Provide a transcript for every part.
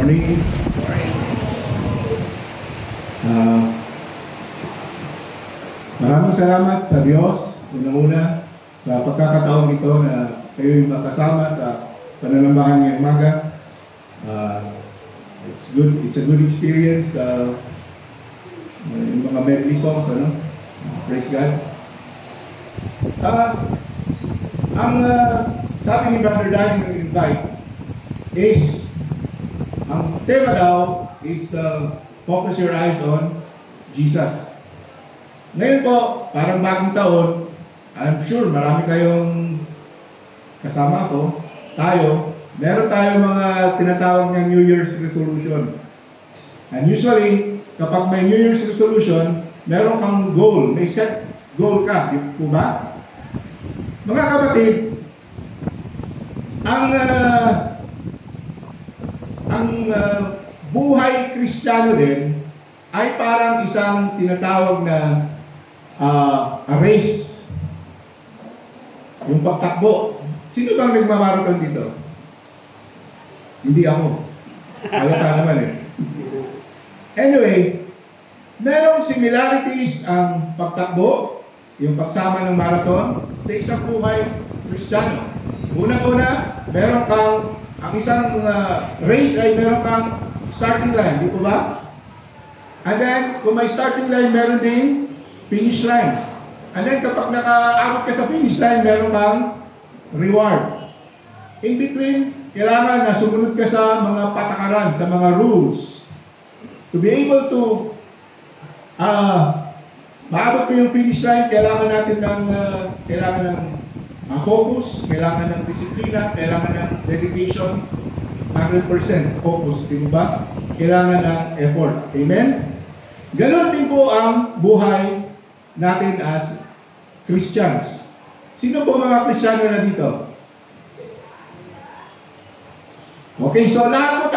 Morning. Maraming salamat sa Diyos, una-una, sa pagkakataon ito na kayo'y makasama sa pananambahan ngayong umaga. It's a good experience. Yung mga medley songs, praise God. Ang sabi ni Brother Danny ng invite is, ang tema daw is focus your eyes on Jesus. Ngayon po, parang bagong taon, I'm sure marami kayong kasama ko, meron tayong mga tinatawag ng New Year's resolution. And usually, kapag may New Year's resolution, meron kang goal, may set goal ka, di po ba? Mga kapatid, ang buhay Kristiyano din ay parang isang tinatawag na race. Yung pagtakbo. Sino bang nagmamarathon dito? Hindi ako. Halata naman eh. Anyway, merong similarities ang pagtakbo, yung pagsama ng marathon, sa isang buhay Kristiyano. Unang-una, meron kang, ang isang race ay meron kang starting line, di po ba? And then, kung may starting line, meron din finish line. And then, kapag nakaabot ka sa finish line, meron kang reward. In between, kailangan na sumunod ka sa mga patakaran, sa mga rules. To be able to maabot mo yung finish line, kailangan natin ng focus, kailangan ng disiplina, kailangan ng dedication, 100% focus, di ba? Kailangan ng effort. Amen? Ganon din po ang buhay natin as Christians. Sino po mga Kristiyano na dito? Okay, so lahat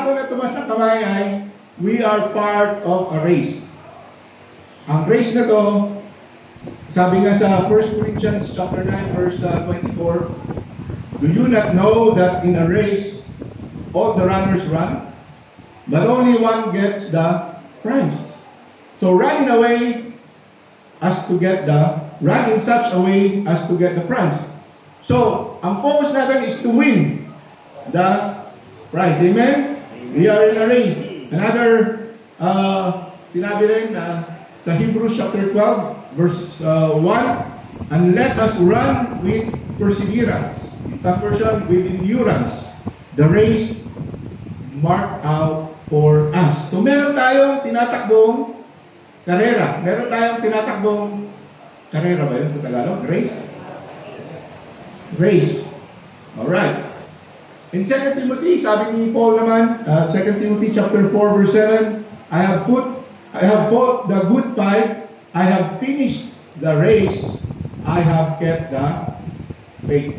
po na tumas ng kamay ay, we are part of a race. Ang race na to, sabi nga sa 1 Corinthians chapter 9 verse 24, do you not know that in a race all the runners run, but only one gets the prize? So run in such a way as to get the prize. So, ang focus natin is to win the prize. Amen? We are in a race. Another, sinabi rin sa Hebrews chapter 12, verse 1, and let us run with perseverance. Some version, with endurance, the race marked out for us. So, meron tayong tinatakbong karera. Meron tayong tinatakbong karera ba yun sa Tagalog? Race? Race. Alright. In 2 Timothy, sabi ni Paul naman, 2 Timothy chapter 4 verse 7, I have fought the good fight, I have finished the race, I have kept the faith.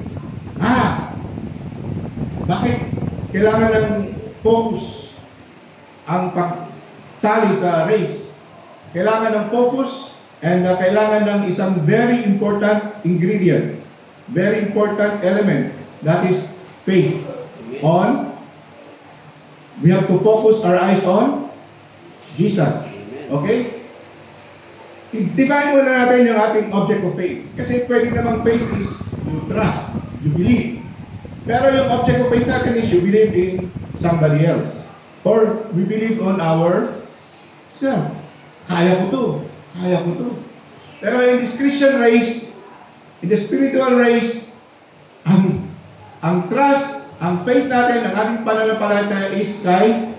Bakit kailangan ng focus ang pagsali sa race? Kailangan ng focus and kailangan ng isang very important ingredient, very important element, that is faith. We have to focus our eyes on Jesus. Okay? I-define muna natin yung ating object of faith. Kasi pwede namang faith is you trust, you believe. Pero yung object of faith natin is you believe in somebody else. Or we believe on ourselves. Kaya ko to. Pero in this Christian race, in the spiritual race, ang trust, ang faith natin, ang ating pananampalataya is kay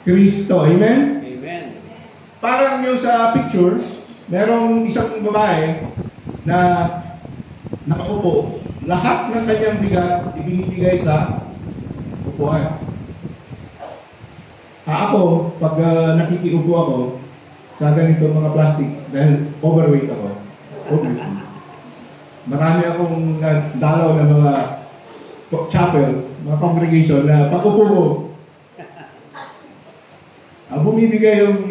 Kristo. Amen? Amen. Parang yung sa pictures, merong isang babae na nakaupo. Lahat ng kanyang bigat ibinibigay sa upuan. Ako, pag nakikiupo ako sa ganito mga plastic, dahil overweight ako, obviously, marami akong dalaw ng mga chapel, mga congregation na pag-upo ko, bumibigay yung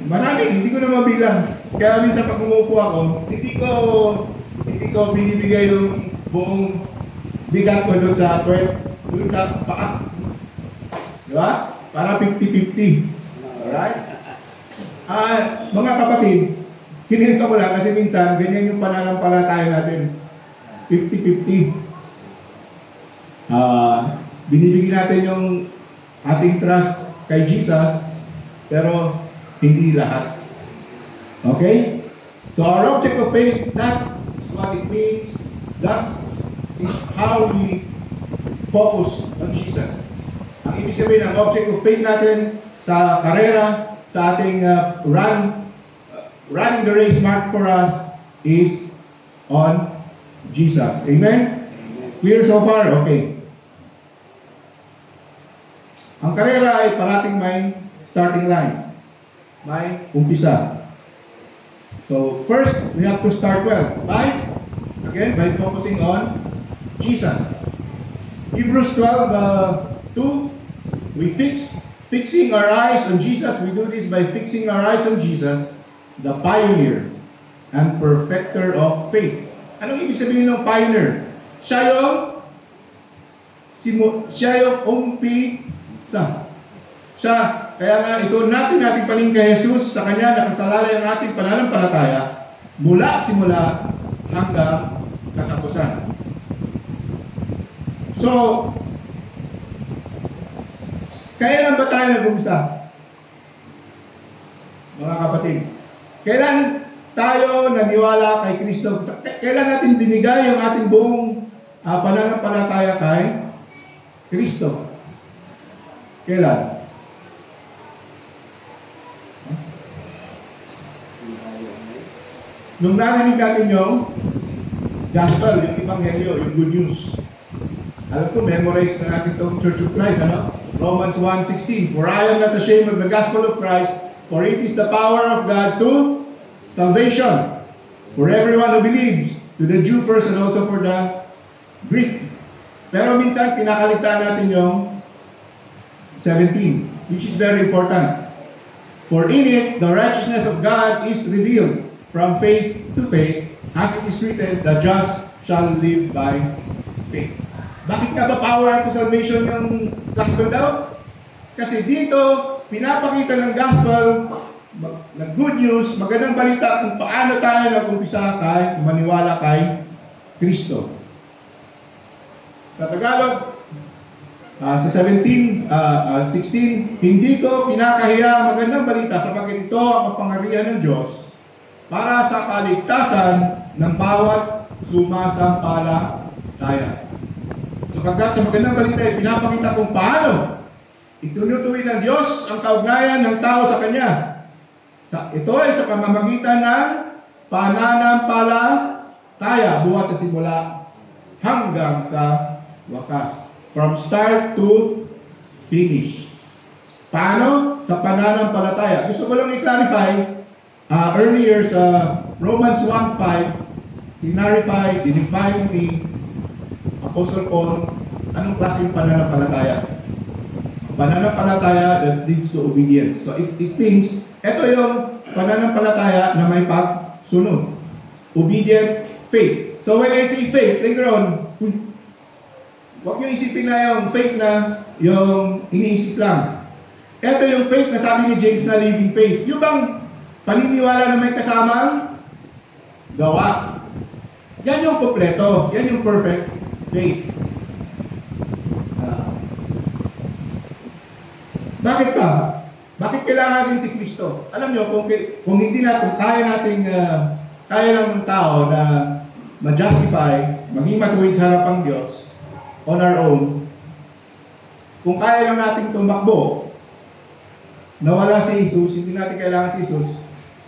marami, hindi ko na mabilang. Kaya minsan pag umupo ako, hindi ko binibigay yung buong bigat ko doon sa paa. Di ba? Para 50-50. Alright? Mga kapatid, kininto ko lang kasi minsan, ganyan yung pananampalataya natin. 50-50. Binibigyan natin yung ating trust kay Jesus, pero hindi lahat. Okay? So our object of faith, that is what it means. That is how we focus on Jesus. Ang ibig sabihin ng object of faith natin sa karera, sa ating running the race marked for us is on Jesus. Amen? Clear so far? Okay. Ang karera ay parating may starting line. May umpisa. So, first, we have to start well. By focusing on Jesus. Hebrews 12:2, we fixing our eyes on Jesus. We do this by fixing our eyes on Jesus, the pioneer and perfecter of faith. Anong ibig sabihin ng pioneer? Siya yung umpisa. Kaya nga ito natin paling kay Jesus, sa Kanya nakasalalay ang ating pananampalataya mula simula hanggang katapusan. So, kailan ba tayo nag-umpisa? Mga kapatid, kailan tayo naniwala kay Kristo? Kailan natin binigay yung ating buong pananampalataya kay Kristo? Kailan? Nung narinig natin yung gospel, yung ebanghelyo, yung good news. Alam ko, memorize na natin itong Church of Christ, ano? Romans 1:16, for I am not ashamed of the gospel of Christ, for it is the power of God to salvation, for everyone who believes, to the Jew first and also for the Greek. Pero minsan, kinakaligtaan natin yung 17, which is very important. For in it, the righteousness of God is revealed from faith to faith, as it is written, the just shall live by faith. Bakit nga ba power unto salvation yung gospel daw? Kasi dito, pinapakita ng gospel, ng good news, magandang balita kung paano tayo nag-umpisa kay maniwala kay Kristo. Sa Tagalog, sa 16, hindi ko pinakahiya magandang balita sapagkat ito ang kapangyarihan ng Diyos para sa kaligtasan ng bawat sumasampalataya. Sapagkat sa magandang balita ay pinapakita kung paano itunutuwid ng Diyos ang kaugnayan ng tao sa Kanya. Ito ay sa pamamagitan ng pananampalataya buhat sa simula hanggang sa wakas. From start to finish. Paano? Sa pananampalataya. Gusto ko lang i-clarify, earlier sa Romans 1:5, dinifine ni Apostle Paul, anong klaseng pananampalataya? Pananampalataya that leads to obedience. So it means, ito yung pananampalataya na may pagsunod. Obedient faith. So when I say faith, later on, huwag nyo isipin na yung faith na yung iniisip lang. Ito yung faith na sabi ni James na living faith. Yung bang paniniwala na may kasamang gawa. Yan yung kompleto. Yan yung perfect faith. Bakit ka? Bakit kailangan natin si Kristo? Alam nyo, kung hindi natin, kaya lang ng tao na ma-justify, maging matuwid sa harapang Diyos, on our own, kung kaya lang nating tumakbo, nawala si Jesus, hindi natin kailangan si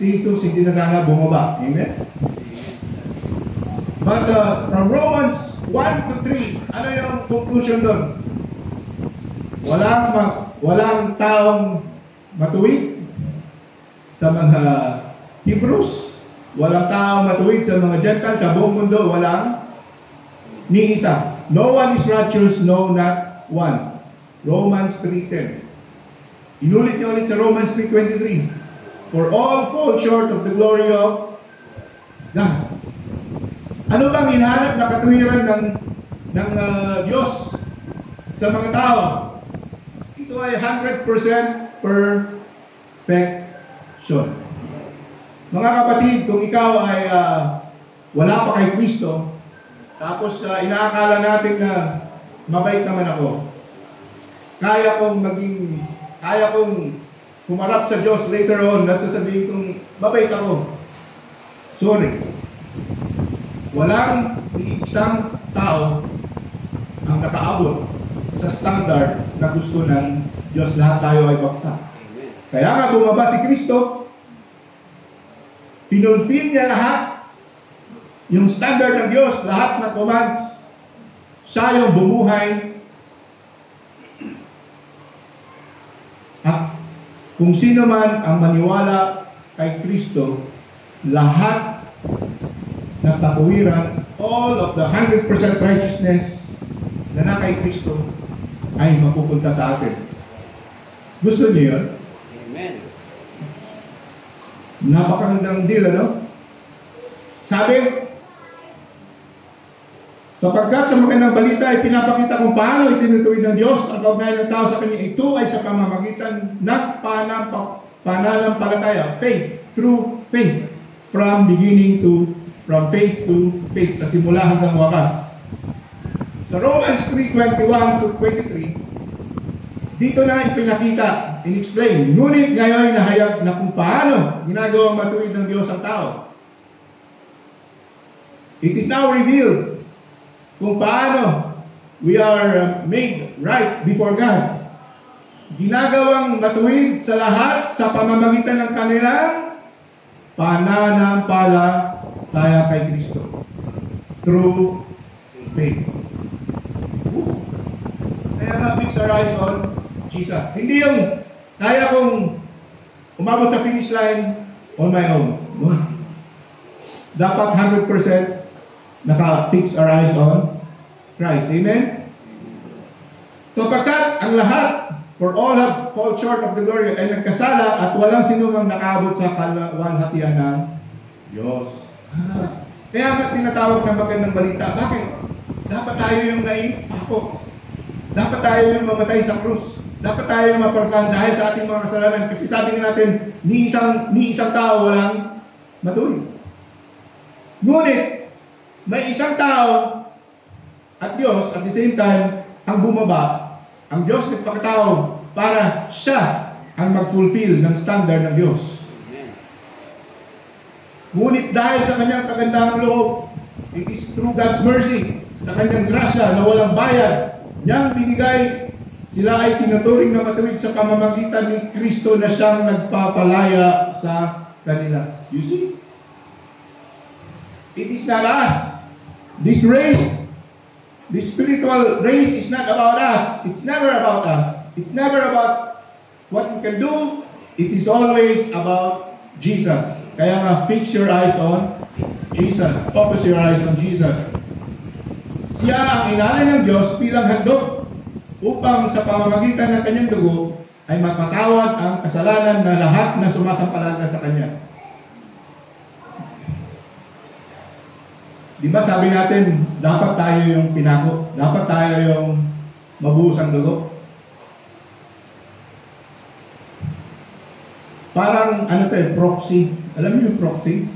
Jesus hindi na sana bumaba. Amen? But from Romans 1 to 3, ano yung conclusion doon? Walang taong matuwid sa mga Hebrews, walang taong matuwid sa mga Gentiles, sa buong mundo, walang ni isa. No one is righteous, no, not one. Romans 3:10. Inulit niyo ulit sa Romans 3:23. For all fall short of the glory of God. Ano bang hinahanap na katuwiran ng Diyos sa mga tao? Ito ay 100% perfection. Mga kapatid, kung ikaw ay wala pa kay Kristo, tapos inaakala natin na mabait naman ako, kaya kong humarap sa Diyos later on at sasabihin kong mabait ako. Sorry. Walang isang tao ang nakaabot sa standard na gusto ng Diyos. Lahat tayo ay baksak. Kaya nga bumaba si Kristo, pinulfill niya lahat yung standard ng Diyos, lahat na commands. Siya yung bumuhay. At kung sino man ang maniwala kay Kristo, lahat ng katuwiran, all of the 100% righteousness na kay Kristo ay mapupunta sa atin. Gusto niyo yun? Amen. Napakagandang deal, ano? Sabi, sapagkat sa magandang balita ay pinapakita kung paano itinutuwid ng Diyos ang kaugnayan ng tao sa Kanya. Ito ay sa pamamagitan ng pananampalataya, faith, through faith, from faith to faith, sa simula hanggang wakas. Sa Romans 3:21 to 23, dito na ipinakita, in-explain, ngunit ngayon nahayag na kung paano ginagawang matuwid ng Diyos ang tao. It is now revealed kung paano we are made right before God. Ginagawang matuwid sa lahat sa pamamagitan ng kanilang pananampalataya kay Kristo. Through faith. Kaya nga fix our eyes on Jesus. Hindi yung kaya kong umabot sa finish line on my own. No? Dapat 100% naka-fix our eyes on Christ. Amen? So pagkat ang lahat, for all have fall short of the glory, ay nagkasala at walang sinumang nakaabot sa kalwalhatian ng Diyos. Kaya nga tinatawag na magandang balita. Bakit? Dapat tayo yung naipako. Dapat tayo yung mamatay sa krus. Dapat tayo yung maparusahan dahil sa ating mga kasalanan. Kasi sabi natin, ni isang tao walang matuwid. Ngunit, may isang tao at Diyos at the same time ang bumaba. Ang Diyos nagpakatao para siya ang mag-fulfill ng standard ng Diyos. Ngunit dahil sa kanyang kagandahang loob, it is through God's mercy, sa kanyang grasya na walang bayad, niyang binigay, sila ay tinuturing na matuwid sa pamamagitan ni Kristo na siyang nagpapalaya sa kanila. You see? It is not us. This race, this spiritual race is not about us. It's never about us. It's never about what we can do. It is always about Jesus. Kaya nga, fix your eyes on Jesus. Focus your eyes on Jesus. Siya ang inalay ng Diyos bilang handog upang sa pamamagitan ng kanyang dugo ay magpatawad ang kasalanan na lahat na sumasampalataya sa Kanya. Di ba sabi natin, dapat tayo yung pinako, dapat tayo yung mabuhos ang dugo? Parang, proxy. Alam niyo yung proxy?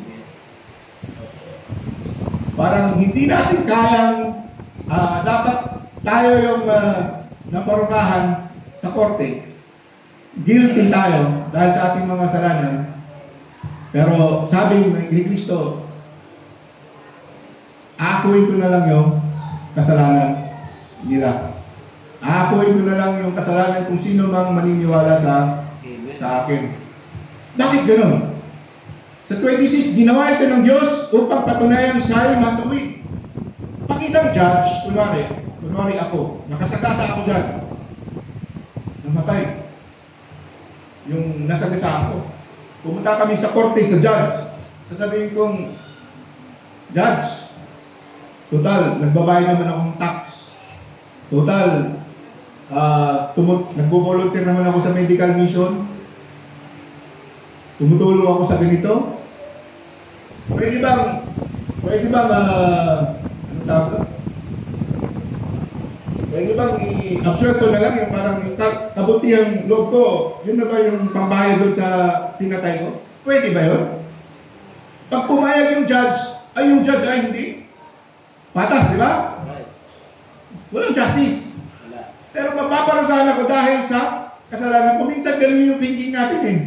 Parang hindi natin kayang, dapat tayo yung naparusahan sa korte. Guilty tayo dahil sa ating mga kasalanan. Pero sabi ni Kristo, aakuin ko na lang yung kasalanan nila. Aakuin ko na lang yung kasalanan kung sino mang maniniwala sa akin. Bakit gano'n? Sa 26, ginawa ito ng Diyos upang patunayan siya ay matuwid. Pag isang judge, kunwari ako, nakasagasa ako dyan, namatay, yung nasagasa ako, pumunta kami sa korte sa judge, sasabihin kong, Judge, total, nagbabayad naman akong tax. Total, nagbo-volunteer naman ako sa medical mission. Tumutulong ako sa ganito. Pwede bang, ano tawag? Pwede bang i-absuelto na lang yung parang kabutihang loob ko, yun na ba yung pambayad doon sa pinatay ko? Pwede ba yun? Pag pumayag yung judge ay hindi. Patas, di ba? Walang justice. Pero mapaparusahan ako dahil sa kasalanan ko. Minsan ganun yung thinking natin eh.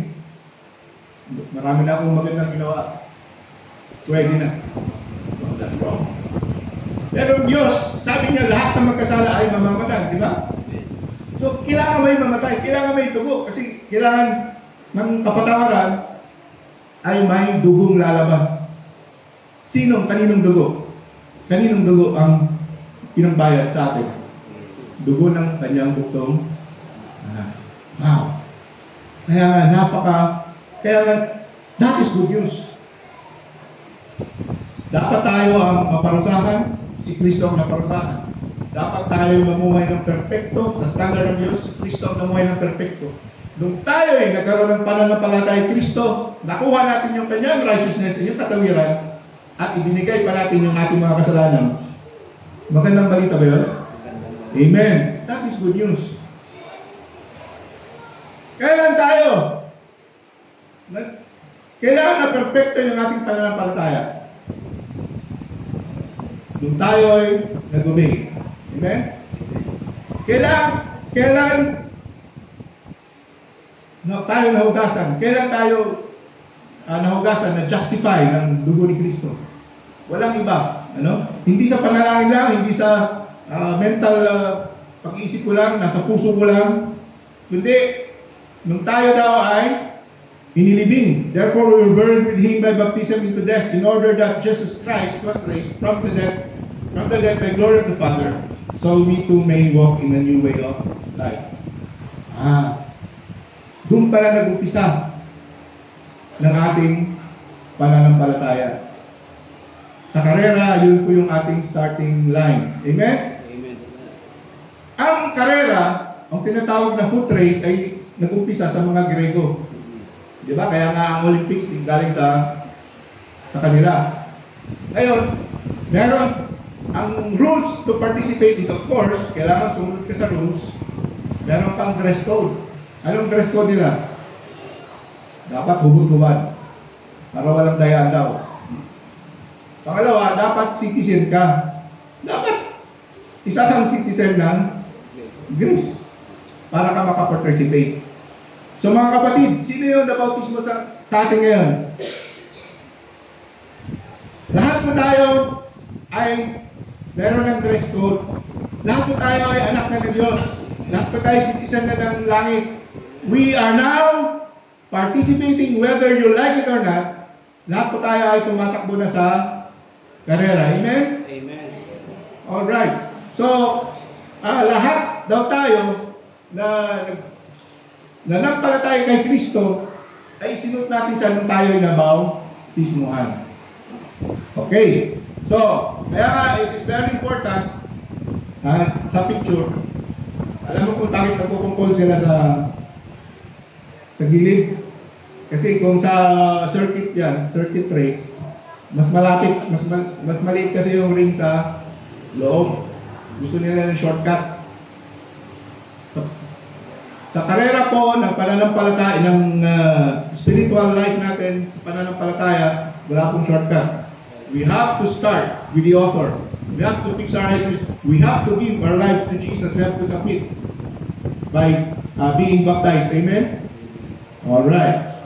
Marami na akong magandang ginawa. Pwede na. Well, that's wrong. Pero Diyos, sabi niya lahat ng magkasala ay mamamatay, di ba? So, kailangan may mamatay, kailangan may dugo. Kasi kailangan ng kapatawaran ay may dugong lalabas. Kaninong dugo? Kaninong dugo ang pinangbayad sa atin? Dugo ng kanyang buktong. Wow. Kaya nga, that is good news. Dapat tayo ang maparusahan, si Kristo ang naparusahan. Dapat tayo mamuhay ng perfecto, sa standard ng Diyos, si Kristo ang namuhay ng perfecto. Nung tayo nagkaroon ng pananampalataya kay Kristo, nakuha natin yung kanyang righteousness, yung katawiran, at ibinigay pa natin yung ating mga kasalanan. Magandang balita ba yun? Amen. That is good news. Kailan tayo? Kailangan na perfecto yung ating pananampalataya. Nung tayo ay nag-obey. Amen? Kailan tayo nahugasan? Kailan tayo nahugasan na justify ng dugo ni Kristo? Walang iba. Hindi sa panalangin lang, hindi sa mental pag-iisip ko lang, nasa puso ko lang. Kundi, nung tayo daw ay inilibing. Therefore, we were buried with Him by baptism into death, in order that Jesus Christ was raised from the dead by glory of the Father, so we too may walk in a new way of life. Doon pala nag-umpisa ng ating pananampalataya. Sa karera, yun po yung ating starting line. Amen? Amen. Ang karera, ang tinatawag na foot race ay nag-umpisa sa mga Grego. Di ba? Kaya nga ang Olympics galing sa kanila. Ngayon, meron ang rules to participate is, of course, kailangan sumunod ka sa rules. Meron pang dress code. Anong dress code nila? Dapat hubad-hubad. Para walang dayaan daw. Pangalawa, dapat citizen ka. Dapat isa kang citizen ng Greece para ka makaparticipate. So mga kapatid, sino yung nabautismo sa atin ngayon? Lahat po tayo ay meron ng dress code. Lahat po tayo ay anak na ng Diyos. Lahat po tayo citizen na ng langit. We are now participating whether you like it or not. Lahat po tayo ay tumatakbo na sa karera. Amen? Amen. Alright. So, lahat daw tayo na nagpalataya kay Kristo ay sinunod natin siya nung tayo ay nabautismuhan. Okay. So, kaya nga, it is very important sa picture. Alam mo kung bakit nagkukumpol sila sa gilid? Kasi kung sa circuit yan, circuit race, mas malapit, mas maliit kasi yung ring sa loob. Gusto nila ng shortcut. Sa karera po ng pananampalataya, ng spiritual life natin, sa pananampalataya, wala pong shortcut. We have to start with the author. We have to fix our eyes. We have to give our lives to Jesus. We have to submit by being baptized. Amen? Alright.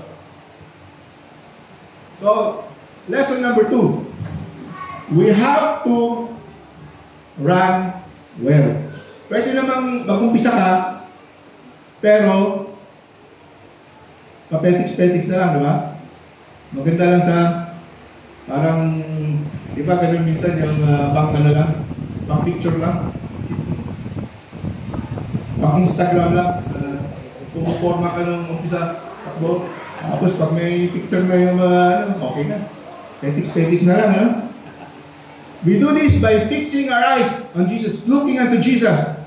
So, lesson number 2. We have to run well. Pwede namang mag-umpisa ka, pero papetiks-petiks na lang, di ba? Maganda lang sa parang, di ba ganun minsan yung pang ano lang, pang picture lang, pang Instagram lang, pumuporma ka ng umpisa, takbo, tapos pag may picture na yung okay na. Petiks-petiks na lang, no? We do this by fixing our eyes on Jesus, looking unto Jesus.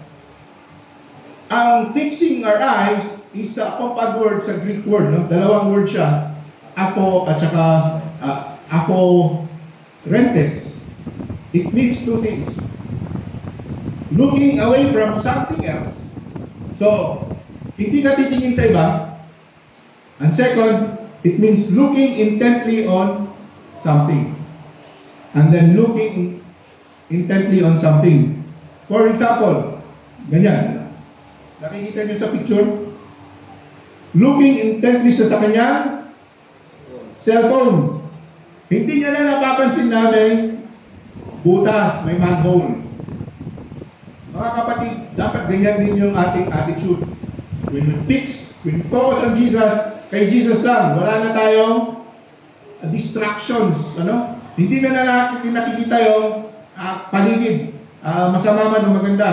Ang fixing our eyes is a compound word sa Greek word, no? Dalawang word siya, apo at saka apo rentes. It means two things. looking away from something else. So, hindi ka titingin sa iba. And second, it means looking intently on something. And then looking intently on something. For example, ganyan. Nakikita niyo sa picture? Looking intently sa kanyang cellphone. Hindi niya na napapansin na may butas, may manhole. Mga kapatid, dapat ganyan din yung ating attitude. When we focus on Jesus, kay Jesus lang, wala na tayong distractions. Ano? Hindi na nakikita yung paligid, masama man o maganda.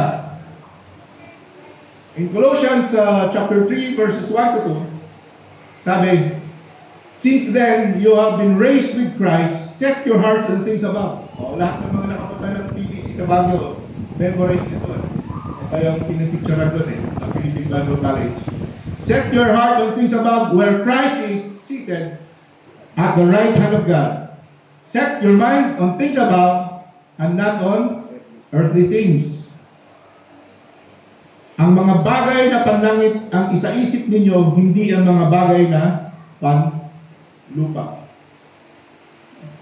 In Colossians chapter 3 verses 1 to 2, sabi, since then you have been raised with Christ, set your hearts on things above. Lahat ng mga nakapunta ng PBC sa Baguio, memorize nito. Ito yung pinipicturean doon sa Philippine Bible College. Set your heart on things above, where Christ is seated at the right hand of God. Set your mind on things above and not on earthly things. Ang mga bagay na panlangit ang isaisip ninyo, hindi ang mga bagay na panlupa.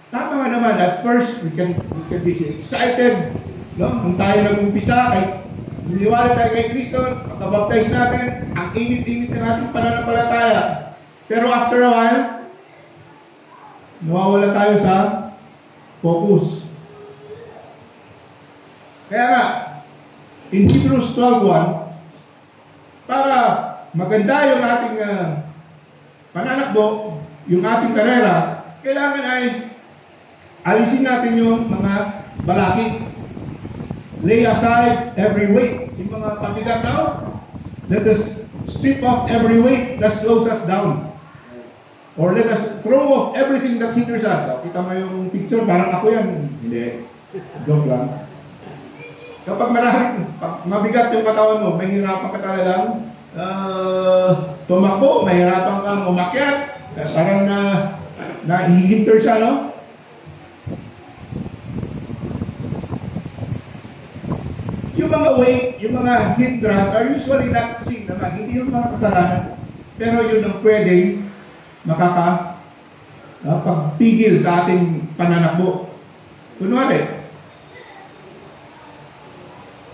Tama nga naman, at first we can be excited, no? Kung tayo nag-umpisa, niliwala tayo kay Kristo, makabaptize natin, ang init-init ng ating pananampalataya. Pero after a while, nawawala tayo sa focus. Kaya nga, in Hebrews 12:1, para maganda yung ating pananakbo, yung ating karera, kailangan ay alisin natin yung mga balakid. Lay aside every weight. Yung mga pabigat daw, let us strip off every weight that slows us down. Or let us throw off everything that hinders us. So, kita mo yung picture, parang ako yan. Hindi. Joke lang. Kapag mabigat yung katawan mo, may hirapan ka talagang tumakbo, may hirapan kang umakyat, parang nahihinter siya, no? Yung mga weight, yung mga hindrance are usually not sin naman, hindi yung mga kasalanan, pero yun ang pwedeng pagpigil sa ating pananakbo. Kunwari,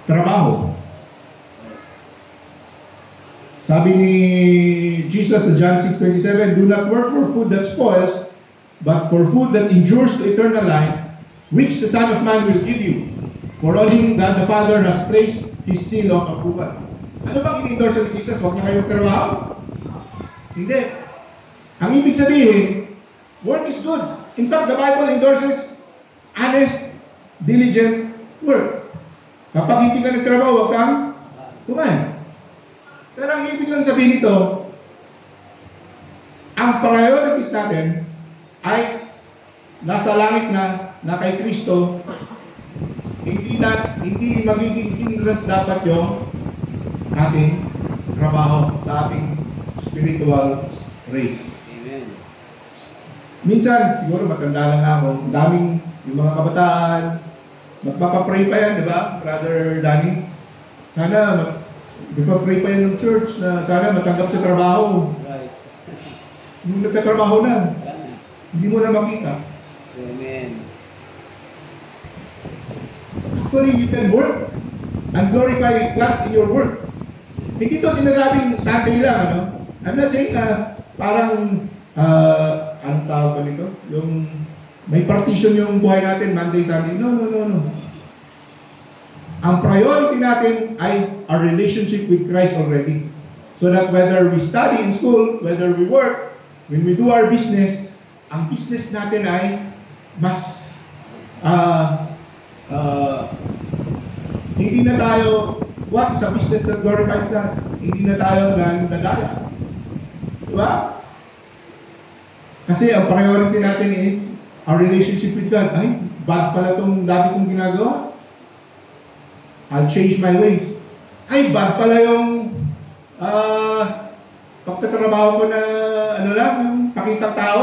trabaho. Sabi ni Jesus sa John 6:27, do not work for food that spoils, but for food that endures to eternal life, which the Son of Man will give you. For on him that the Father has placed his seal of approval. Ano bang in-endorse ni Jesus? Huwag niya kayo magtrabaho? Hindi. Ang ibig sabihin, work is good. In fact, the Bible endorses honest, diligent work. Kapag hindi ka nagtrabaho, huwag kang kumain. Pero ang ibig lang sabihin nito, ang priorities natin ay nasa langit na kay Kristo. Hindi magiging hindrance dapat yung ating trabaho sa ating spiritual race. Amen. Minsan, siguro matanda lang ako, daming yung mga kabataan, magpapapray pa yan, di ba, Brother Danny? Sana, magpapapray pa yan ng church na sana matanggap sa trabaho. Right. Yung nagtatrabaho na, hindi mo na makita. Amen. Actually, you can work and glorify God in your work. Hindi ito sinasabing Sunday lang, ano? I'm not saying parang, anong tawag ba nito? Yung may partition yung buhay natin, Monday, Sunday. No. Ang priority natin ay our relationship with Christ already. So that whether we study in school, whether we work, when we do our business, ang business natin ay mas hindi na tayo, what is a business that glorifies God? Hindi na tayo nagdadaya. Diba? Kasi ang priority natin is our relationship with God. Ay, bad pala itong dati kong ginagawa. I'll change my ways. Ay, bad pala yung pagtatrabaho ko na yung pakitang tao.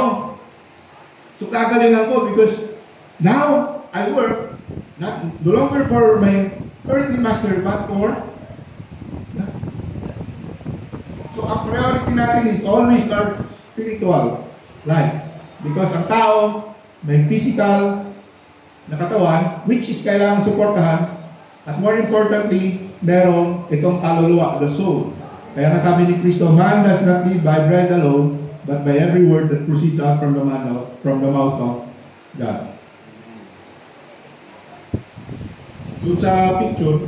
So kagalingan ko because now I work no longer for my earthly master, but for God. So ang priority natin is always our spiritual life. Because ang tao may physical na katawan, which is kailangan suportahan, at more importantly, meron itong kaluluwa, the soul. Kaya nga sabi ni Kristo, man does not live by bread alone, but by every word that proceeds out from the mouth of God. So sa picture,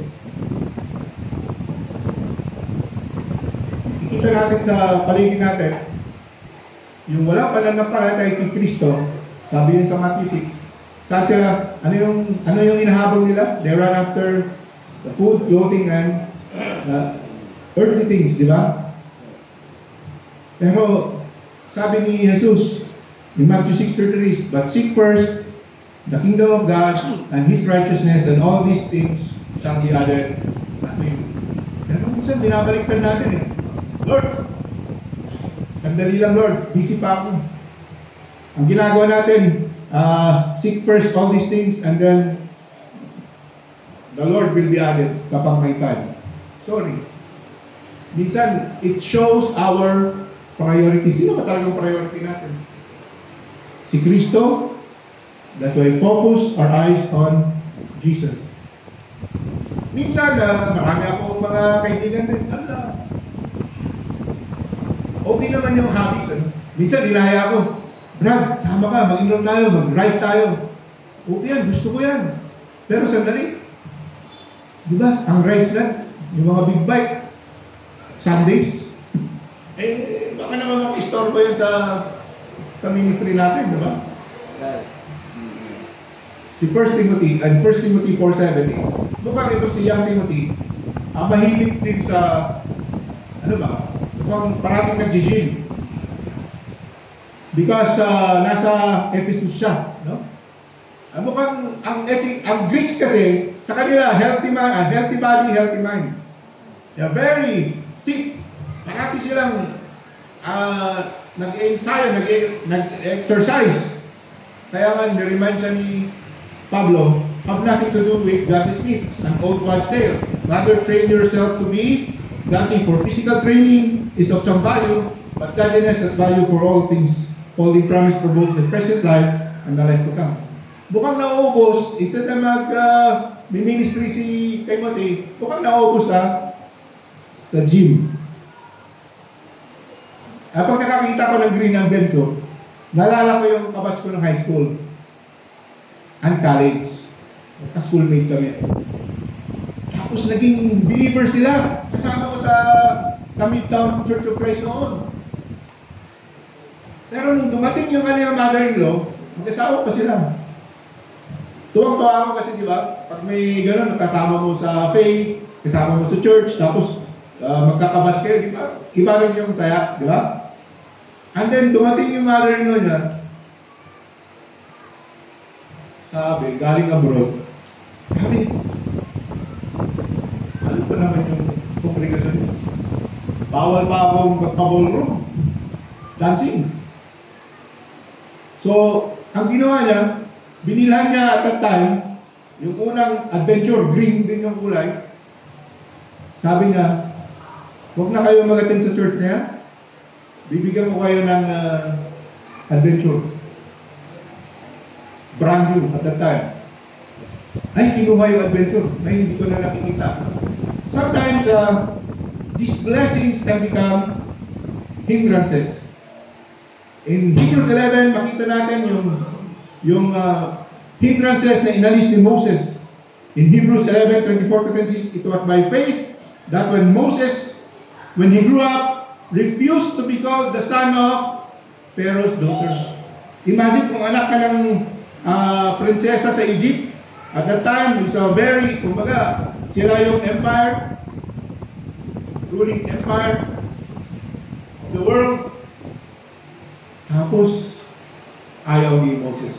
ikita natin sa paligid natin, yung walang pananampalataya kay Kristo, sabi yun sa Matthew 6, saan sila, ano yung inahabol nila? They run after the food, clothing, and earthly things, di ba? Pero, sabi ni Jesus, in Matthew 6:33, but seek first the kingdom of God and His righteousness, and all these things shall be added unto you. Pero minsan, binabaliktad natin eh. Lord, sandali lang Lord, busy pa ako. Ang ginagawa natin, seek first all these things, and then the Lord will be added kapag may time. Sorry. Minsan, it shows our priority. Sino ba talagang priority natin? Si Kristo. That's why focus our eyes on Jesus. Minsan, marami akong mga kaibigan din. Okay naman yung hobbies. Minsan, inaya ako. Brad, sama ka, mag-inom tayo, mag-ride tayo. Okay yan, gusto ko yan. Pero sandali, di ba, ang rides lang, yung mga big bike, Sundays, baka naman mag-istorbo yun sa ministry natin, di ba? Si 1 Timothy, and 1 Timothy 4:7, mukhang ito si young Timothy, mahilig din sa, ano ba, mukhang parating nag-gym. Because nasa Ephesus siya, no? Mukhang ang Greeks kasi sa kanila healthy body, healthy mind. They're very fit. Parati silang nag-ensayo, nag-exercise. Kaya nga ni-remind siya ni Pablo, have nothing to do with godly myths, an old God's tale. Rather train yourself to be godly, for physical training is of some value, but godliness has value for all things, holding promise for both the present life and the life to come. Bukang naubos, instead na mag-ministry si Timothy, bukang naubos sa gym. Pag nakakita ko ng Green Adventure, naalala ko yung kabatch ko ng high school and college. Ka-schoolmate kami. Tapos naging believers sila. Kasama ko sa Midtown Church of Christ noon. Pero nung dumating yung kanyang mother-in-law, mag-asawa pa sila. Tuwang-tuwa ako kasi, di ba? Pag may gano'n, kasama mo sa faith, kasama mo sa church, tapos magkakabas kayo, di ba? Iba rin yung saya, di ba? And then, dumating yung mother-in-law niya, sabi, galing abroad, sabi, ano pa naman yung congregation niya? Bawal pa akong magpa-ballroom. Dancing. So, ang ginawa niya, binilhan niya at that time, yung unang adventure, green din yung kulay. Sabi niya, huwag na kayo mag-attend sa church niya. Bibigyan ko kayo ng adventure. Brand new at that time. Ay, kinuha yung adventure. Ay, hindi ko na nakikita. Sometimes, these blessings can become hindrances. In Hebrews 11, makita natin yung hindrances na inalis ni Moses. In Hebrews 11:24-26, it was by faith that when Moses, when he grew up, refused to be called the son of Pharaoh's daughter. Imagine kung anak ka ng prinsesa sa Egypt. At that time, it's a very, kumbaga, sila yung empire, ruling empire of the world. Tapos, ayaw ni Moses.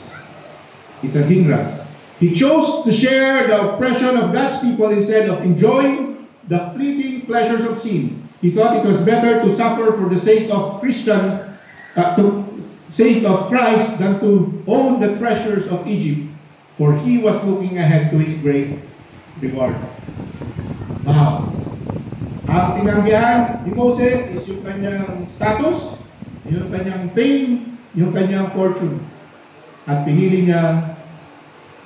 It's a hindrance. He chose to share the oppression of God's people instead of enjoying the fleeting pleasures of sin. He thought it was better to suffer for the sake of Christ than to own the treasures of Egypt, for he was looking ahead to his great reward. Wow! Ang tinanggihan ni Moses is yung kanyang status, yung kanyang fame, yung kanyang fortune. At pinili niya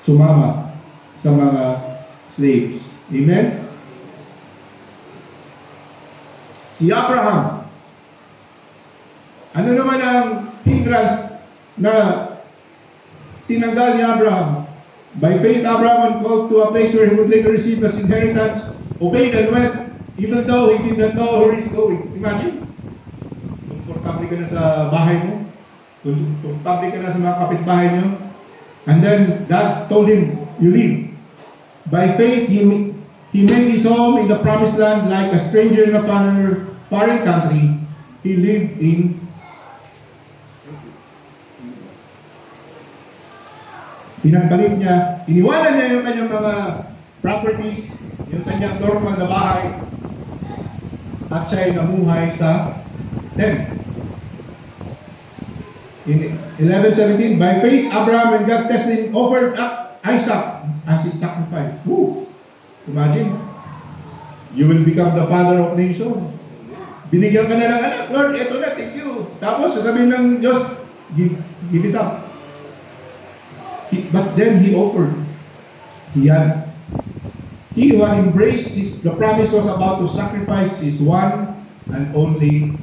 sumama sa mga slaves. Amen? Si Abraham, ano naman ang hindrance na tinanggal ni Abraham? By faith, Abraham, when called to a place where he would later receive as inheritance, obeyed and went, even though he did not know where he's going. Imagine, komportable ka na sa bahay mo, komportable ka na sa mga kapitbahay nyo, and then God told him, you leave. By faith, he made his home in the promised land like a stranger in a foreign country. He lived in pinagpalit niya, iniwanan niya yung kanyang mga properties, yung kanyang normal na bahay, at siya ay namuhay sa tent. In 11:17, by faith, Abraham, when God tested him, offered up Isaac as his sacrifice. Woo! Imagine, you will become the father of nations. Binigyan ka na ng anak, Lord, eto na, thank you. Tapos, sasabihin ng Diyos, give it up. But then he offered. He who had embraced the promise was about to sacrifice his one and only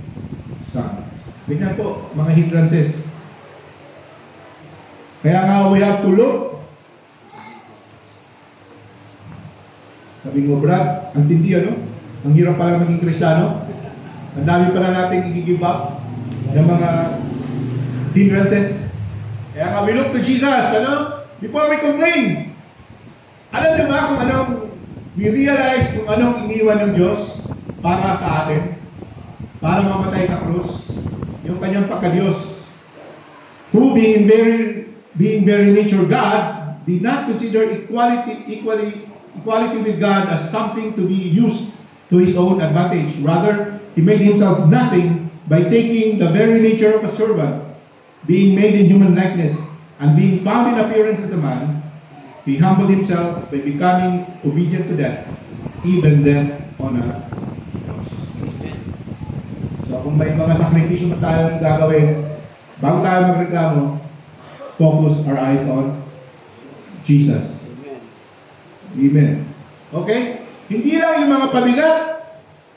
son. Ganyan po, mga hindrances. Kaya nga, we have to look. Sabi mo, Brad, ang tindi, ano? Ang hirap pala maging Kristiyano. Ang dami pala natin i-give up ng mga hindrances. Kaya nga, we look to Jesus, ano? Before we complain. Alam niyo ba kung anong, we realize kung anong iniwan ng Diyos para sa atin? Para mamatay sa krus? Yung kanyang pagka-Diyos. Who being very nature God, did not consider equality with God as something to be used to his own advantage. Rather, he made himself nothing by taking the very nature of a servant, being made in human likeness, and being found in appearance as a man. He humbled himself by becoming obedient to death, even death on a cross. So kung may mga sakripisyo na tayong gagawin, bago tayo magreklamo, focus our eyes on Jesus. Amen. Okay? Hindi lang yung mga pabigat,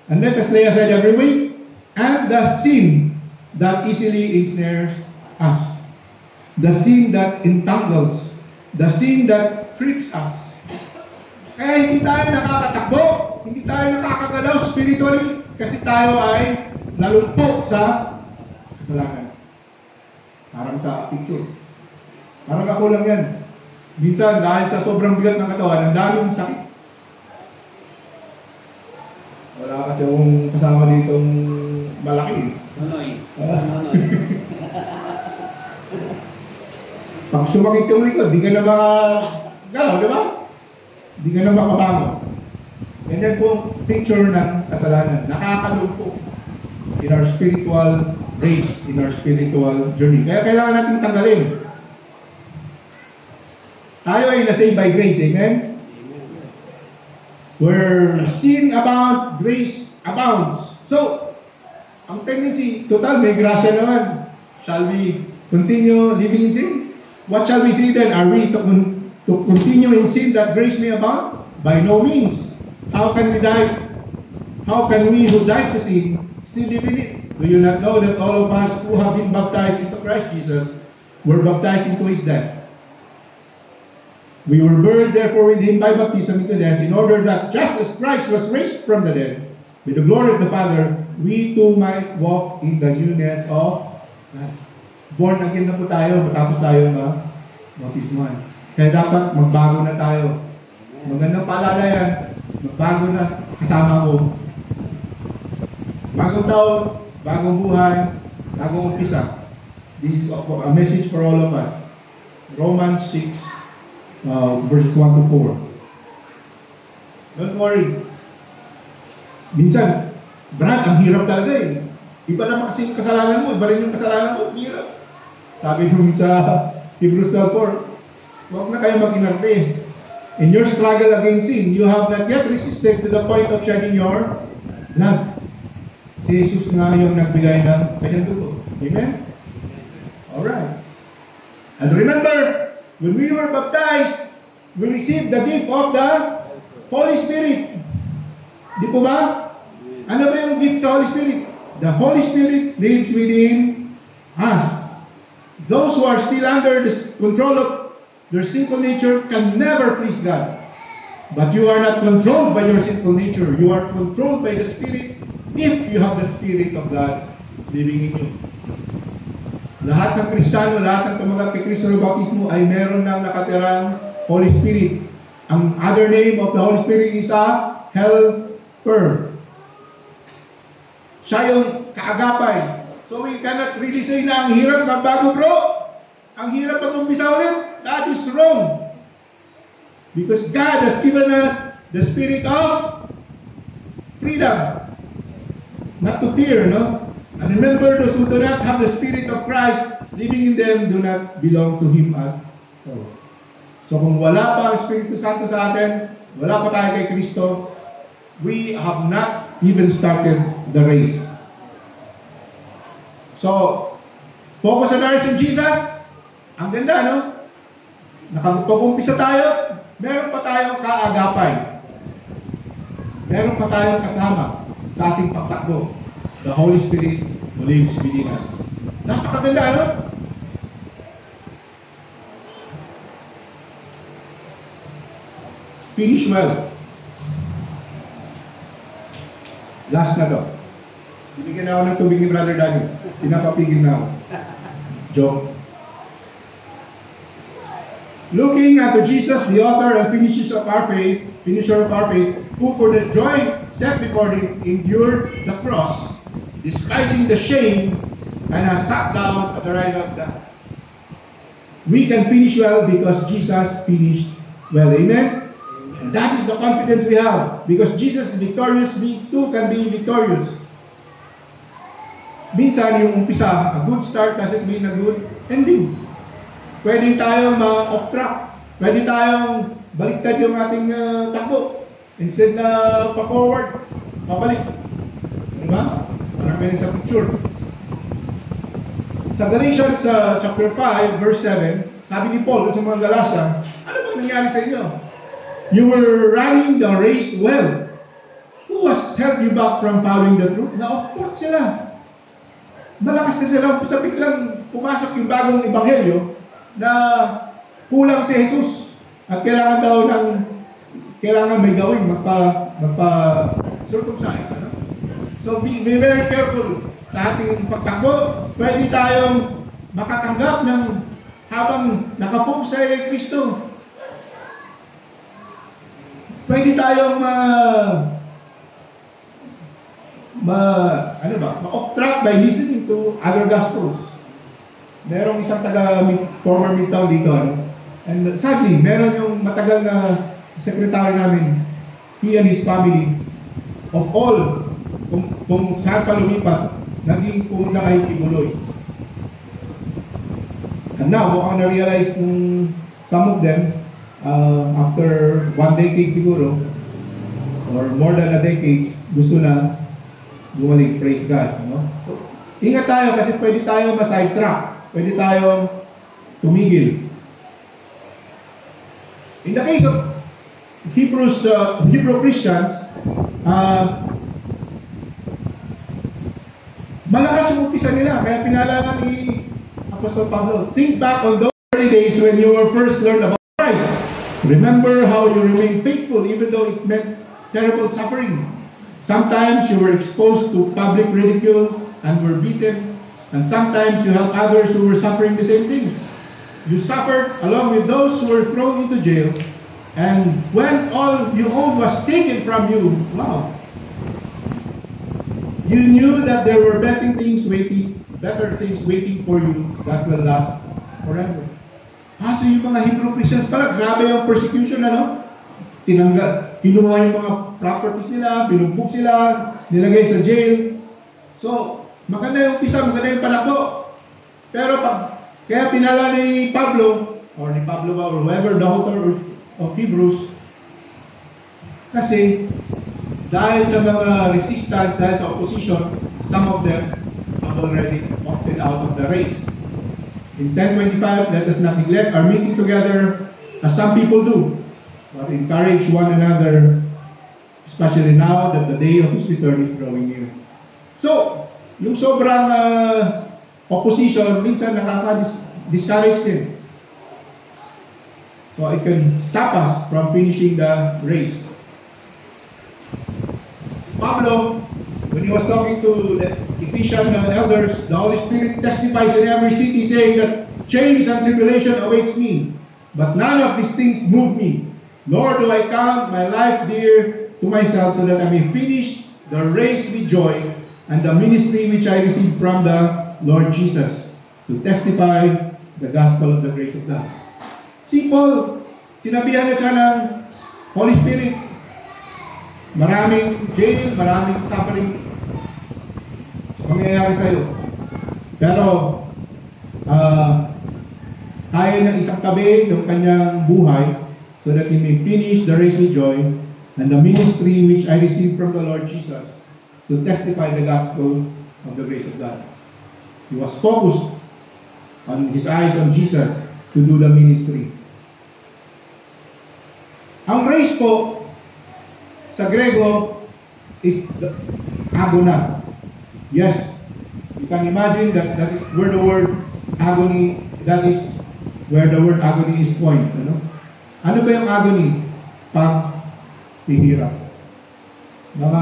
and let us lay aside every weight, and the sin that easily ensnares us. The sin that entangles, the sin that trips us. Kaya hindi tayo nakakatakbo, hindi tayo nakakagalaw spiritually, kasi tayo ay nalumpo sa kasalanan. Parang sa picture. Parang ako lang yan. Minsan, dahil sa sobrang bigat ng katawan, ang daming sakit. Wala kasi akong kasama ditong malaki. Nonoy. Pag sumakit yung likod, di ka na makagalaw, di ba? Di ka na makabangon. Ganyan po picture ng kasalanan. Nakakalumpo in our spiritual race, in our spiritual journey. Kaya kailangan natin tanggalin. Tayo ay na-saved by grace, amen? Where sin abounds, grace abounds. So, ang tendency, total, may grasya naman. Shall we continue living in sin? What shall we say then? Are we to continue in sin that grace may abound? By no means. How can we die? How can we who died to sin still live in it? Do you not know that all of us who have been baptized into Christ Jesus were baptized into his death? We were buried therefore with him by baptism into death, in order that just as Christ was raised from the dead, with the glory of the Father, we too might walk in the newness of life. Born again na po tayo, matapos tayo baptismuhan. Kaya dapat magbago na tayo. Magandang paalala yan, magbago na kasama ko. Bagong taon, bagong buhay, bagong umpisa. This is a message for all of us. Romans 6, verses 1 to 4. Don't worry. Minsan, Brad, ang hirap talaga eh. Iba naman kasi yung kasalanan mo, iba rin yung kasalanan mo, hirap. Sabi nung sa Hebrews 12:4, huwag na kayo mag-inarte. In your struggle against sin, you have not yet resisted to the point of shedding your blood. Si Jesus nga yung nagbigay ng kanyang dugo. Amen? Alright. And remember, when we were baptized, we received the gift of the Holy Spirit. Di po ba? Ano ba yung gift sa Holy Spirit? The Holy Spirit lives within us. Those who are still under the control of their sinful nature can never please God. But you are not controlled by your sinful nature. You are controlled by the Spirit if you have the Spirit of God living in you. Lahat ng Kristiyano, lahat ng tumanggap kay Kristo ng bautismo ay meron ng nakatirang Holy Spirit. Ang other name of the Holy Spirit is a helper. Siya yung kaagapay. So we cannot really say na ang hirap ng bago bro. Ang hirap mag-umpisa ulit. That is wrong. Because God has given us the spirit of freedom. Not to fear, no? And remember, those who do not have the Spirit of Christ living in them do not belong to Him at all. So kung wala pa ang Espiritu Santo sa atin, wala pa tayo kay Kristo, we have not even started the race. So, focus on ours in Jesus. Ang ganda, no? Nakapag-umpisa tayo, meron pa tayong kaagapay. Meron pa tayong kasama sa ating pagtakbo. The Holy Spirit who lives within us. Napakaganda, ano? Finish well. Last na to. Binigyan na ako ng tubig ni Brother Daniel. Pinapapigil na ako. Joke. Looking unto Jesus, the author and finisher of our faith, who for the joy set before him endured the cross, despising the shame, and has sat down at the right of God. We can finish well because Jesus finished well. Amen? And that is the confidence we have. Because Jesus is victorious, we too can be victorious. Minsan yung umpisa, a good start doesn't mean a good ending. Pwede tayong ma-off track. Pwede tayong baliktad yung ating takbo. Instead na pa-forward, pabalik. Diba? Parang ganyan sa picture. Sa Galatians chapter 5, verse 7, sabi ni Paul sa mga Galatia, ano ba nangyari sa inyo? You were running the race well. Who has held you back from following the truth? Na-off track sila. Malakas na sila. Sa biglang pumasok yung bagong ebanghelyo na kulang si Jesus at kailangan daw may gawin magpa-circumcise. Ano? So be very careful sa ating pagtakbo. Pwede tayong makatanggap ng habang nakapokus tayo kay Kristo. Pwede tayong ma-off track by listening to other gospels. Merong isang former Midtown dito, and sadly, meron yung matagal na secretary namin, he and his family, of all, kung saan pa lumipat, naging pumunta kay Tibuloy. And now, mukhang na-realize some of them, after 1 decade siguro, or more than a decade, gusto na bumalik, praise God. No? So, ingat tayo kasi pwede tayo ma-sidetrack. Pwede tayong tumigil. In the case of Hebrew Christians, malakas yung umpisa nila. Kaya pinalala ni Apostol Pablo, think back on those early days when you were first learned about Christ. Remember how you remained faithful even though it meant terrible suffering. Sometimes you were exposed to public ridicule and were beaten. And sometimes you help others who were suffering the same things. You suffered along with those who were thrown into jail. And when all you owned was taken from you, wow, you knew that there were better things waiting for you that will last forever. So yung mga Hebrew Christians pala, grabe yung persecution, ano? Kinuha yung mga properties nila, binugbog sila, nilagay sa jail. So, maganda yung umpisa, maganda yung panakbo. Pero kaya pinala ni Pablo, or whoever, the author of Hebrews, Kasi dahil sa mga resistance, dahil sa opposition, some of them have already opted out of the race. In 10:25, let us not neglect our meeting together as some people do, but encourage one another, especially now that the day of His return is drawing near. So, yung sobrang opposition, minsan nakaka-discourage din. So, it can stop us from finishing the race. Pablo, when he was talking to the Ephesian elders, the Holy Spirit testifies in every city, saying that chains and tribulation awaits me. But none of these things move me, nor do I count my life dear to myself, so that I may finish the race with joy and the ministry which I received from the Lord Jesus, to testify the gospel of the grace of God. Si Paul, sinabihan na siya ng Holy Spirit, maraming jail, maraming suffering mangyayari sa'yo. Pero, kaya ng isang tabi ng kanyang buhay so that he may finish the race with joy and the ministry which I received from the Lord Jesus, to testify the gospel of the grace of God. He was focused on his eyes on Jesus to do the ministry. Ang race po sa Grego is the agona. Yes, you can imagine that is where the word agony, that is where the word agony is coined. Ano ba yung agony? Paghihirap. Mga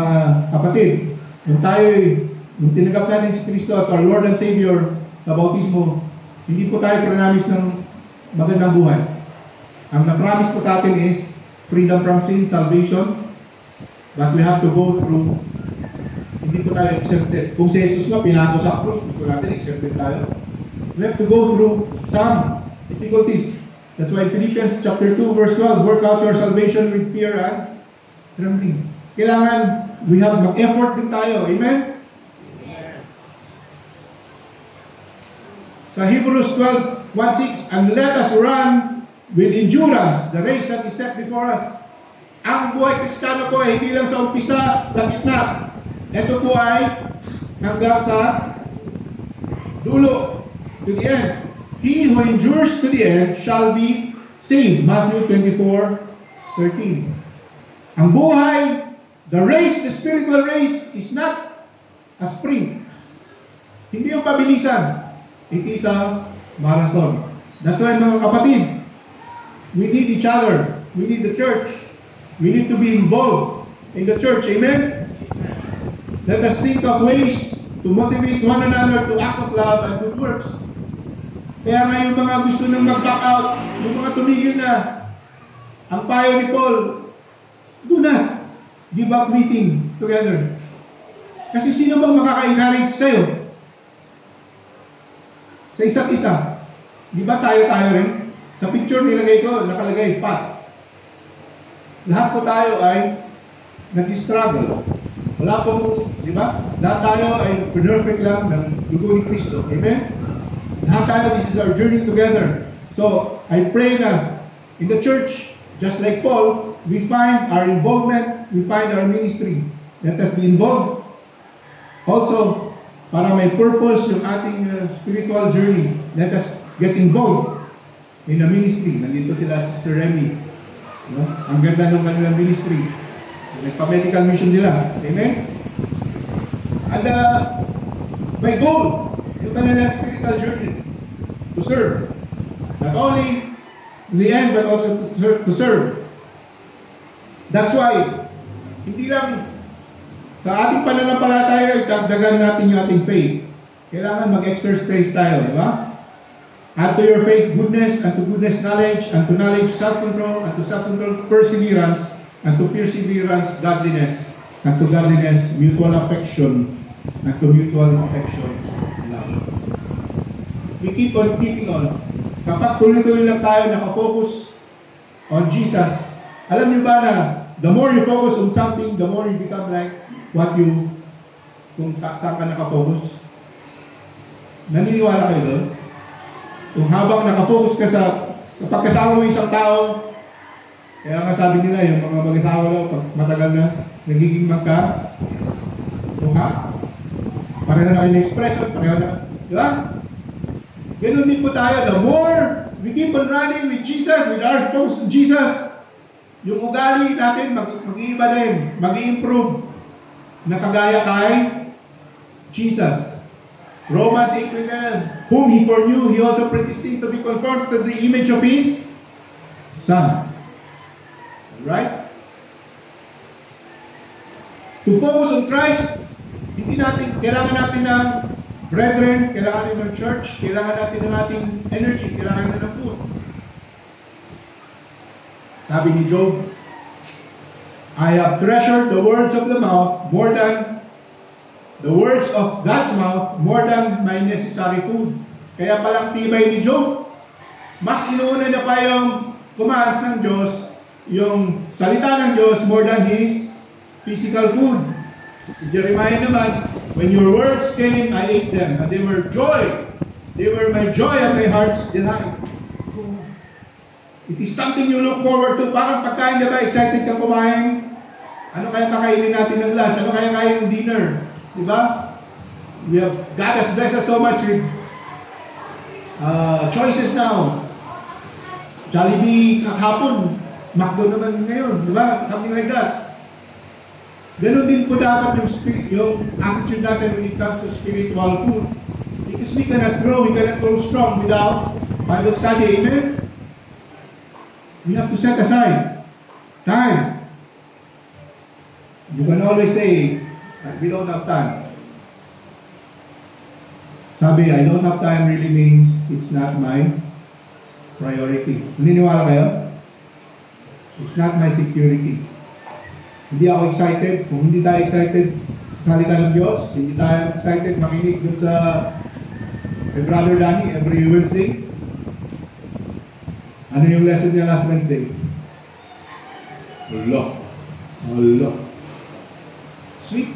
kapatid, nung tinanggap natin si Kristo as our Lord and Savior sa bautismo, hindi po tayo promise ng magandang buhay. Ang na-promise po sa atin is freedom from sin, salvation, but we have to go through, hindi po tayo accepted. Kung si Jesus nga pinako sa krus, gusto natin accepted tayo. We have to go through some difficulties. That's why Philippians chapter 2 verse 12, work out your salvation with fear and trembling. Kailangan we have mag-effort din tayo. Amen? Sa Hebrews 12:1-6, and let us run with endurance the race that is set before us. Ang buhay Kristiyano po ay hindi lang sa umpisa, sa gitna. Ito po ay hanggang sa dulo, to the end. He who endures to the end shall be saved. Matthew 24:13. Ang buhay, the race, the spiritual race, is not a sprint. Hindi yung pabilisan. It is a marathon. That's why mga kapatid, we need each other. We need the church. We need to be involved in the church. Amen? Let us think of ways to motivate one another to acts of love and good works. Kaya nga yung mga gusto nang mag-back out, yung mga tumigil na, ang payo ni Paul, do not give up meeting together. Kasi sino bang makaka-encourage sa'yo? Sa isa't isa. Di ba tayo rin? Sa picture nilagay ko, nakalagay, Pat. Lahat po tayo ay nag-struggle. Wala pong, di ba? Lahat tayo ay perfect lang ng dugo ni Kristo. Amen? Lahat tayo, this is our journey together. So, I pray na in the church, just like Paul, we find our involvement, we find our ministry. Let us be involved. Also, para may purpose yung ating spiritual journey, let us get involved in the ministry. Nandito sila si Sir Remy. No? Ang ganda ng kanilang ministry. Nagpa-medical mission nila. Amen? And my goal, yung kanilang spiritual journey, to serve. Not only to the end, but also to serve. That's why, hindi lang sa ating pananampalataya, dagdagan natin yung ating faith. Kailangan mag-exercise tayo, di ba? Add to your faith goodness, and to goodness knowledge, and to knowledge self-control, and to self-control perseverance, and to perseverance godliness, and to godliness mutual affection, and to mutual affection love. We keep on keeping on. Kapag tuloy-tuloy lang tayo nakafocus on Jesus, alam niyo ba na the more you focus on something, the more you become like what you, kung saan ka nakafocus. Naniniwala kayo doon? Kung habang nakafocus ka sa pagkasama mo isang tao, Kaya nga sabi nila, yung mga mag-asawa daw, pag matagal na, nagiging mukha. Pareho na kayo ng expression, pareho na. Di ba? Ganun din po tayo. The more we keep on running with Jesus, with our focus on Jesus, yung ugali natin mag-iiba din, mag-i-improve na kagaya kay Jesus. Romans 8:12, whom He foreknew, He also predestined to be conformed to the image of His Son. Right? To focus on Christ, kailangan natin ng brethren, kailangan natin ng church, kailangan natin ng ating energy, kailangan natin ng food. Sabi ni Job, I have treasured the words of the mouth more than the words of God's mouth, more than my necessary food. Kaya palang tibay ni Job, mas inuuna niya pa yung commands ng Diyos, yung salita ng Diyos, more than his physical food. Si Jeremiah naman, when your words came, I ate them, and they were joy. They were my joy and my heart's delight. It is something you look forward to. Parang pagkain na ba, excited kang kumain? Ano kaya kakainin natin ng lunch? Ano kaya kain ng dinner? Diba? God has blessed us so much with choices now. Jollibee kahapon, McDo naman ngayon. Diba? Something like that. Ganun din po dapat yung attitude natin when it comes to spiritual food. Because we cannot grow strong without Bible study. Amen? We have to set aside time. You can always say, we don't have time. Sabi, I don't have time really means it's not my priority. Naniniwala kayo? It's not my security. Hindi ako excited. Kung hindi tayo excited sa salita ng Diyos, hindi tayo excited makinig dun sa kay Brother Danny every Wednesday. Ano yung lesson niya last Wednesday? Allah. Sweet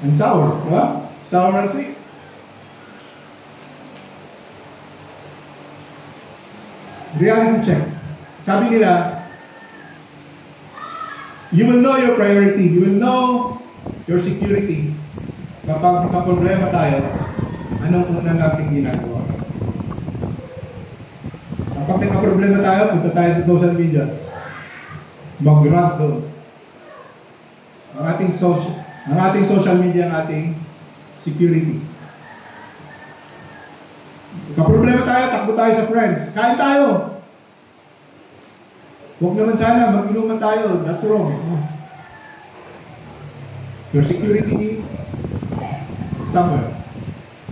and sour. Diba? Sour and sweet. Reality check. Sabi nila, you will know your priority. You will know your security. Kapag nakaproblema tayo, anong una natin ginagawa? Kapag nakaproblema tayo, punta tayo sa social media. Mag-rant doon. Ang ating social media ang ating security. Kaproblema tayo, takbo tayo sa friends. Kain tayo. Huwag naman sana, mag-inuman tayo. That's wrong. Your security somewhere.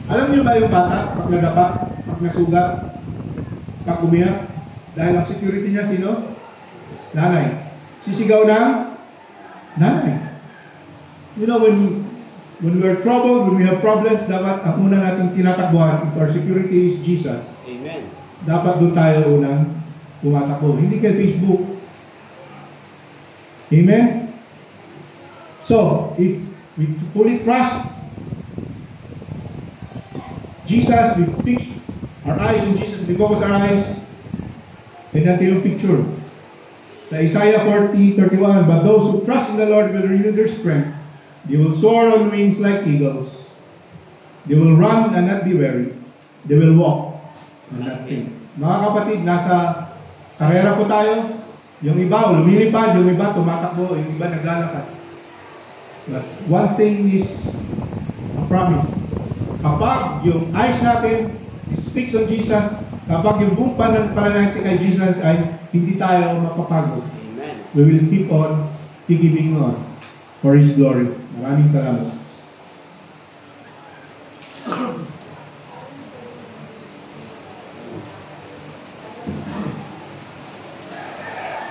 Alam niyo ba yung bata, pag nadapa, pag nasugat, pag umiyak, dahil ang security niya sino? Nanay. Sisigaw ng nanay. You know, when we're troubled, when we have problems, dapat ang una natin tinatakbuhan, if our security is Jesus. Amen. Dapat doon tayo unang tumatakbo. Hindi kay Facebook. Amen? So, if we fully trust Jesus, we fix our eyes on Jesus, we focus our eyes, and natin yung picture. Sa Isaiah 40:31, but those who trust in the Lord will renew their strength. They will soar on wings like eagles. They will run and not be weary. They will walk and not faint. Mga kapatid, nasa karera po tayo. Yung iba lumilipad, yung iba tumatakbo, yung iba naglalakad. But one thing is a promise. Kapag yung eyes natin speaks on Jesus, kapag yung buong pananalig kay Jesus ay hindi tayo mapapagod. Amen. We will keep on giving on for His glory. Maraming salamat.